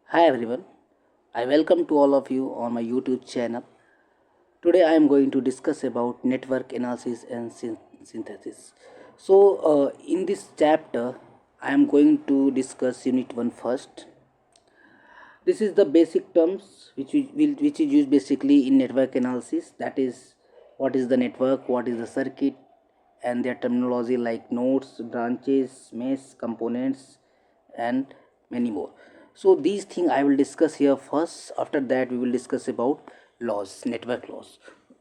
Hi everyone, I welcome to all of you on my YouTube channel. Today I am going to discuss about network analysis and synthesis. In this chapter, I am going to discuss Unit 1 first. This is the basic terms which is used basically in network analysis. That is, what is the network, what is the circuit, and their terminology like nodes, branches, mesh, components, and many more. So these things I will discuss here first. After that, we will discuss about laws, network laws.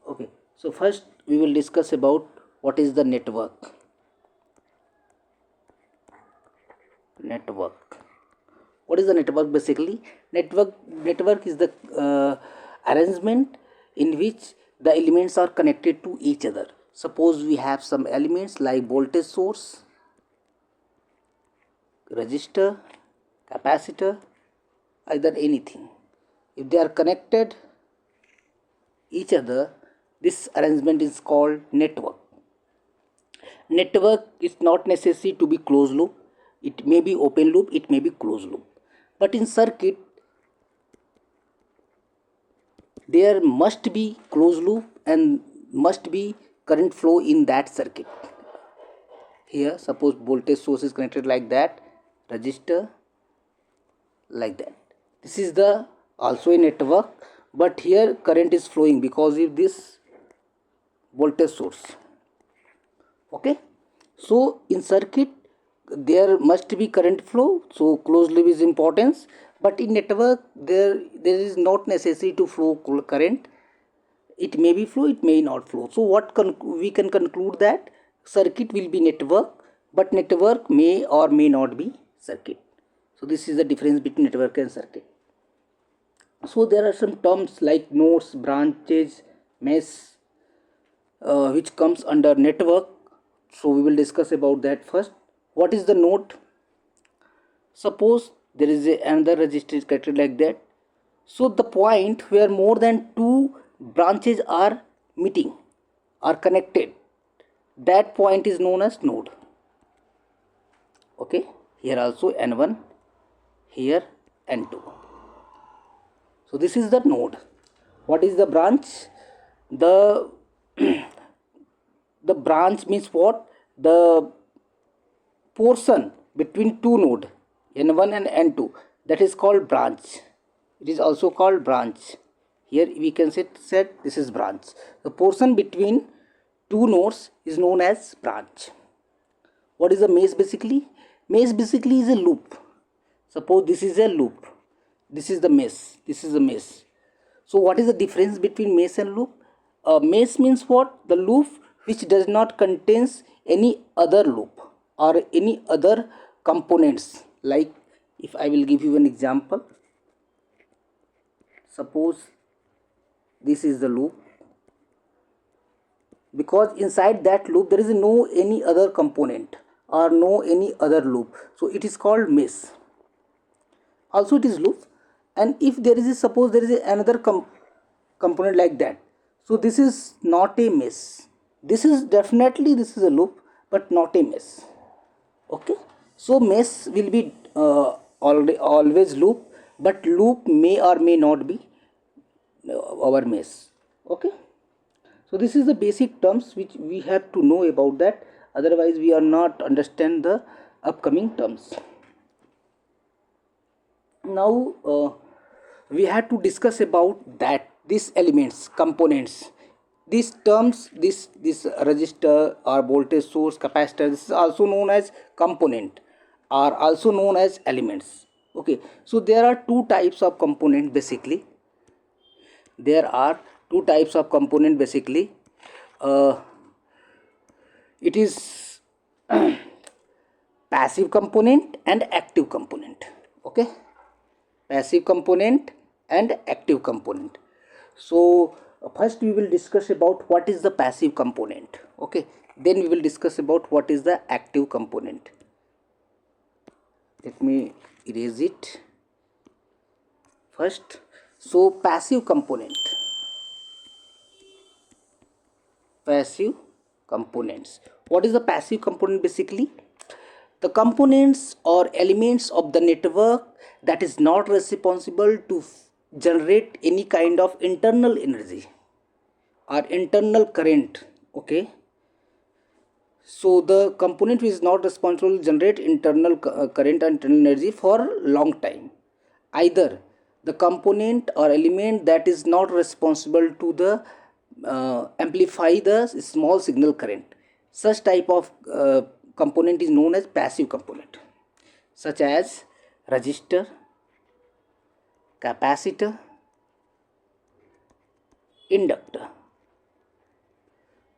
Okay. So first, we will discuss about what is the network. Network. What is the network basically? Network is the arrangement in which the elements are connected to each other. Suppose we have some elements like voltage source, resistor, capacitor, either anything. If they are connected each other, this arrangement is called network. Network is not necessary to be closed loop. It may be open loop, it may be closed loop. But in circuit, there must be closed loop and must be current flow in that circuit. Here suppose voltage source is connected like that, resistor like that. This is the also a network, but here current is flowing because of this voltage source. Okay, so in circuit there must be current flow, so closed loop is importance. But in network there is not necessary to flow current. It may be flow, it may not flow. So what we can conclude that circuit will be network, but network may or may not be circuit. So this is the difference between network and circuit. So there are some terms like nodes, branches, mesh, which comes under network. So we will discuss about that first. What is the node? Suppose there is another resistor connected like that. So the point where more than two branches are meeting, are connected, that point is known as node. Okay, here also N1, here N2. So this is the node. What is the branch? The the branch means what? The portion between two node N1 and N2, that is called branch. It is also called branch. Here we can set this is branch. The portion between two nodes is known as branch. What is a mesh basically? Mesh basically is a loop. Suppose this is a loop. This is the mesh. This is a mesh. So what is the difference between mesh and loop? A mesh means what? The loop which does not contains any other loop or any other components. Like if I will give you an example. Suppose this is the loop, because inside that loop there is no any other component or no any other loop, so it is called mesh. Also it is loop. And if there is suppose there is another component like that, so this is not a mesh. This is definitely this is a loop but not a mesh. Okay, so mesh will be always loop, but loop may or may not be our mesh. Okay, so this is the basic terms which we have to know about that, otherwise we are not understand the upcoming terms. Now we have to discuss about that these elements, components, these terms, this resistor or voltage source, capacitor, this is also known as component, are also known as elements. Okay, so there are two types of component basically. There are two types of component basically. uh, it is passive component and active component. Okay, passive component and active component. So first we will discuss about what is the passive component. Okay, then we will discuss about what is the active component. Let me erase it first. So passive components. What is the passive component basically? the components or elements of the network that is not responsible to generate any kind of internal energy or internal current. Okay, so the component which is not responsible to generate internal current and internal energy for long time. Either the component or element that is not responsible to the amplify the small signal current. Such type of component is known as passive component, such as resistor, capacitor, inductor.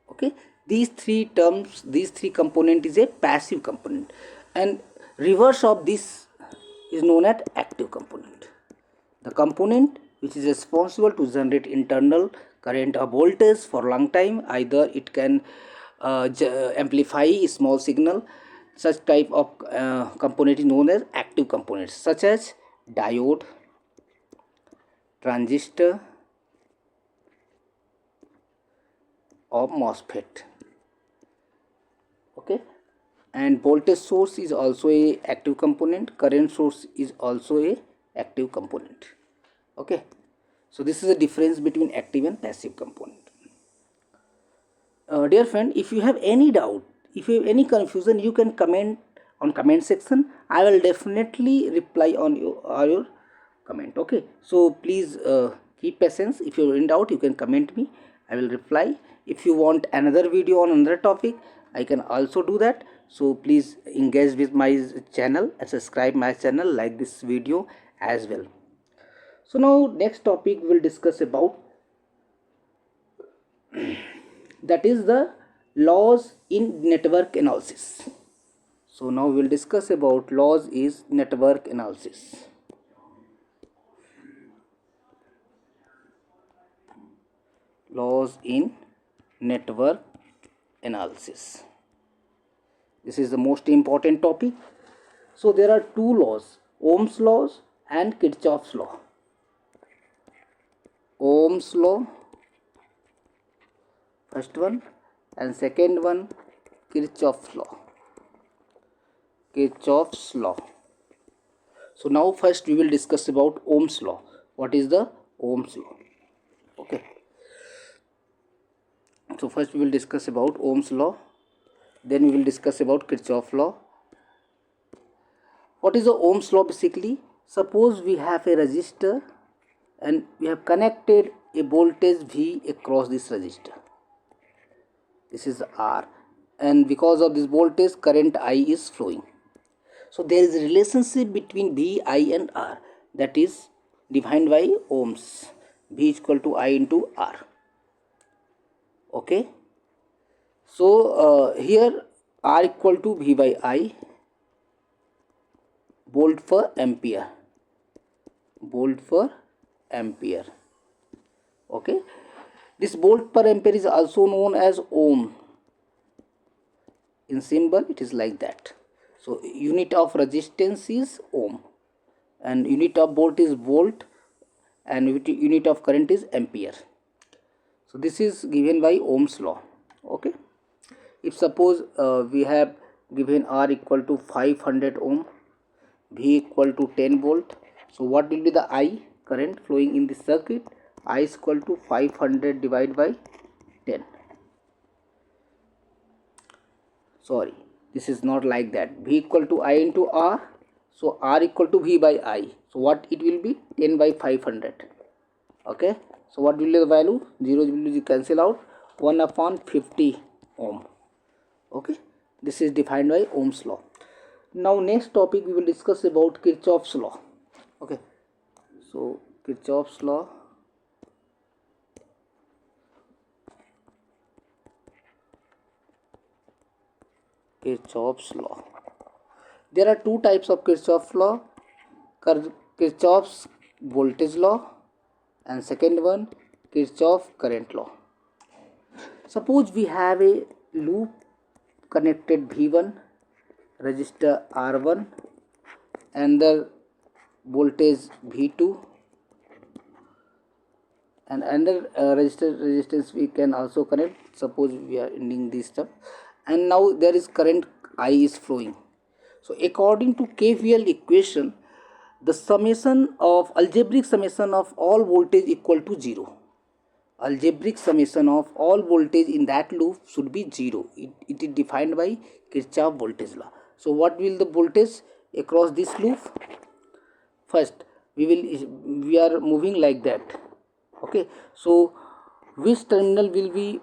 Okay, these three terms, these three component is a passive component, and reverse of this is known as active component. The component which is responsible to generate internal current or voltage for long time. Either it can amplify a small signal. Such type of component is known as active components, such as diode, transistor, or MOSFET. Okay, and voltage source is also a active component, current source is also a active component. Okay, so this is the difference between active and passive component. Dear friend, if you have any doubt, if you have any confusion, you can comment on comment section. I will definitely reply on your comment. Okay, so please keep patience. If you are in doubt, you can comment me, I will reply. If you want another video on another topic, I can also do that. So please engage with my channel and subscribe my channel, like this video as well. So now next topic we will discuss about, that is the laws in network analysis. So now we will discuss about laws is network analysis. Laws in network analysis. This is the most important topic. So there are two laws, Ohm's laws and Kirchhoff's law. Ohm's law, first one, and second one, Kirchhoff's law. Kirchhoff's law. So now first we will discuss about Ohm's law. What is the Ohm's law? Okay. So first we will discuss about Ohm's law, then we will discuss about Kirchhoff's law. What is the Ohm's law basically? Suppose we have a resistor and we have connected a voltage V across this resistor. This is R, and because of this voltage current I is flowing. So there is a relationship between V, I and R, that is defined by Ohms. V is equal to I into R. Okay, so here R equal to V by I, volt for ampere, volt for ampere. Okay, this volt per ampere is also known as ohm. In symbol it is like that. So unit of resistance is ohm, and unit of volt is volt, and unit of current is ampere. So this is given by Ohm's law. Okay, if suppose we have given R equal to 500 ohm, V equal to 10 volt, so what will be the I current flowing in this circuit? I is equal to 500 divided by 10. Sorry, this is not like that. V equal to I into R, so R equal to V by I, so what it will be? 10 by 500. Okay, so what will be the value? 0 will cancel out, 1 upon 50 ohm. Okay, this is defined by Ohm's law. Now next topic we will discuss about Kirchhoff's law. Okay, so Kirchhoff's law. Kirchhoff's law. There are two types of Kirchhoff's law. Kirchhoff's voltage law, and second one, Kirchhoff current law. Suppose we have a loop connected V1, resistor R1, and the voltage V2, and another resistance we can also connect. Suppose we are ending this stuff, and now there is current I is flowing. So according to KVL equation, the summation of algebraic summation of all voltage equal to 0. Algebraic summation of all voltage in that loop should be 0. It is defined by Kirchhoff voltage law. So what will the voltage across this loop? First we are moving like that. Okay, so which terminal will be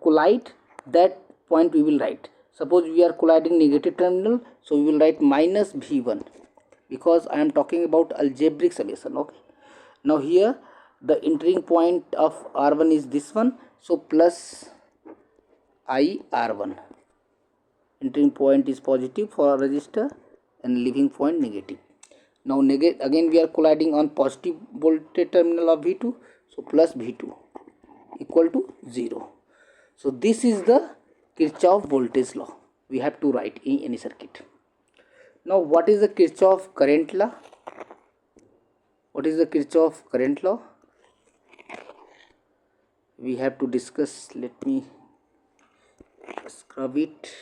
collide, that point we will write. Suppose we are colliding negative terminal, so we will write minus V1, because I am talking about algebraic summation. Okay, now here the entering point of R1 is this one, so plus I R1. Entering point is positive for a resistor and leaving point negative. Now again we are colliding on positive voltage terminal of V2, so plus V2 equal to 0. So this is the Kirchhoff voltage law we have to write in any circuit. Now what is the Kirchhoff current law? What is the Kirchhoff current law? We have to discuss. Let me scrub it.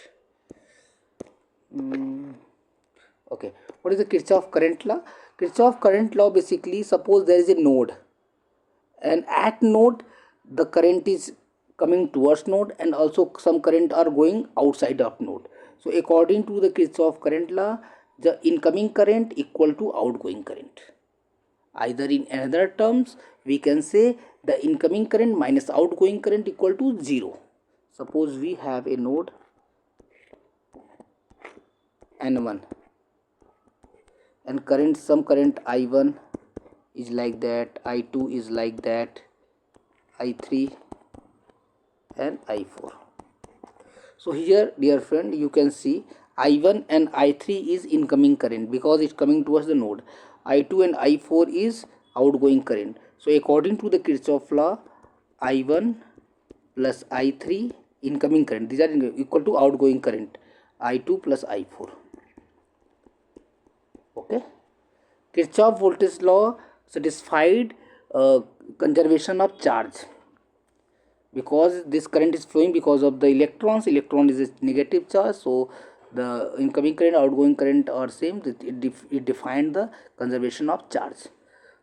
Okay, what is the Kirchhoff current law? Kirchhoff current law, basically, suppose there is a node, and at node the current is coming towards node, and also some current are going outside of node. So according to the Kirchhoff current law, the incoming current equal to outgoing current. Either in another terms, we can say the incoming current minus outgoing current equal to 0. Suppose we have a node N1 and current, some current I1 is like that, I2 is like that, I3 and I4. So here, dear friend, you can see I1 and I3 is incoming current because it's coming towards the node. I2 and I4 is outgoing current. So according to the Kirchhoff law, I1 plus I3 incoming current, these are equal to outgoing current, I2 plus I4. Okay, Kirchhoff voltage law satisfied conservation of charge, because this current is flowing because of the electrons. Electron is a negative charge, so the incoming current, outgoing current are same. It defined the conservation of charge.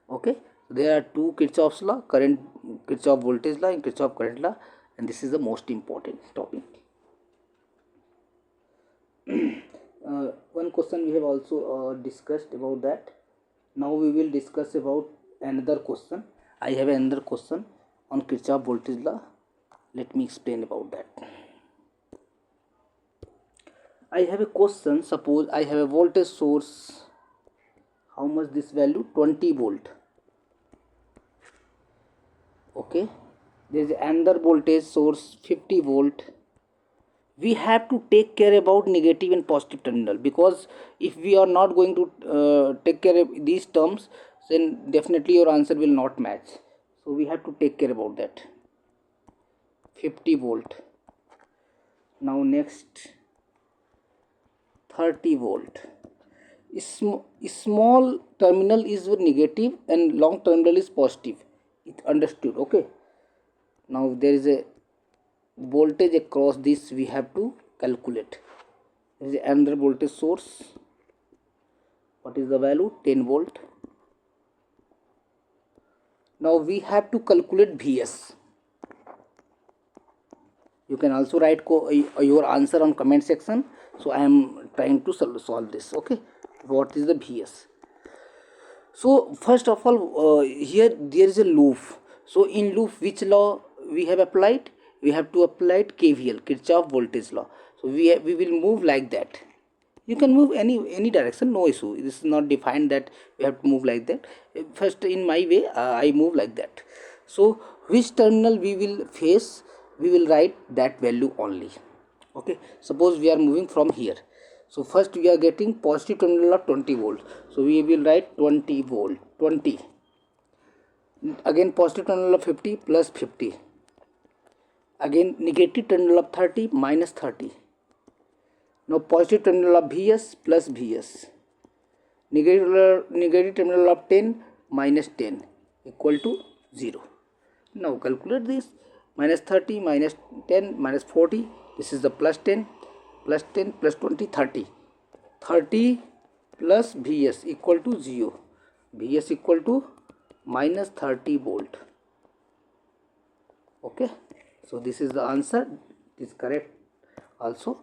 Okay, there are two Kirchhoff's law, Kirchhoff voltage law and Kirchhoff current law, and this is the most important topic. One question we have also discussed about that. Now we will discuss about another question. I have another question on Kirchhoff voltage law. Let me explain about that. I have a question. Suppose I have a voltage source. How much this value? 20 volt. Okay, there is another voltage source 50 volt. We have to take care about negative and positive terminal, because if we are not going to take care of these terms, then definitely your answer will not match. So we have to take care about that. 50 volt. Now next 30 volt. Small terminal is negative and long terminal is positive. It understood? Okay. Now there is a voltage across this, we have to calculate. There is another voltage source. What is the value? 10 volt. Now we have to calculate Vs. You can also write your answer on comment section. So I am trying to solve this. Okay, what is the Vs? So first of all, here there is a loop. So in loop, which law we have applied? We have to apply KVL, Kirchhoff voltage law. So we will move like that. You can move any direction, no issue. This is not defined that we have to move like that. First, in my way, I move like that. So which terminal we will face, we will write that value only. Okay, suppose we are moving from here. So first we are getting positive terminal of 20 volt. So we will write 20 volt, 20. Again positive terminal of 50 plus 50. Again negative terminal of 30 minus 30. Now positive terminal of Vs plus Vs. Negative terminal of 10 minus 10 equal to 0. Now calculate this. Minus 30 minus 10 minus 40. This is the plus 10 plus 10 plus 20, 30. 30 plus Vs equal to 0. Vs equal to minus 30 volt. Okay, so this is the answer. It is correct also.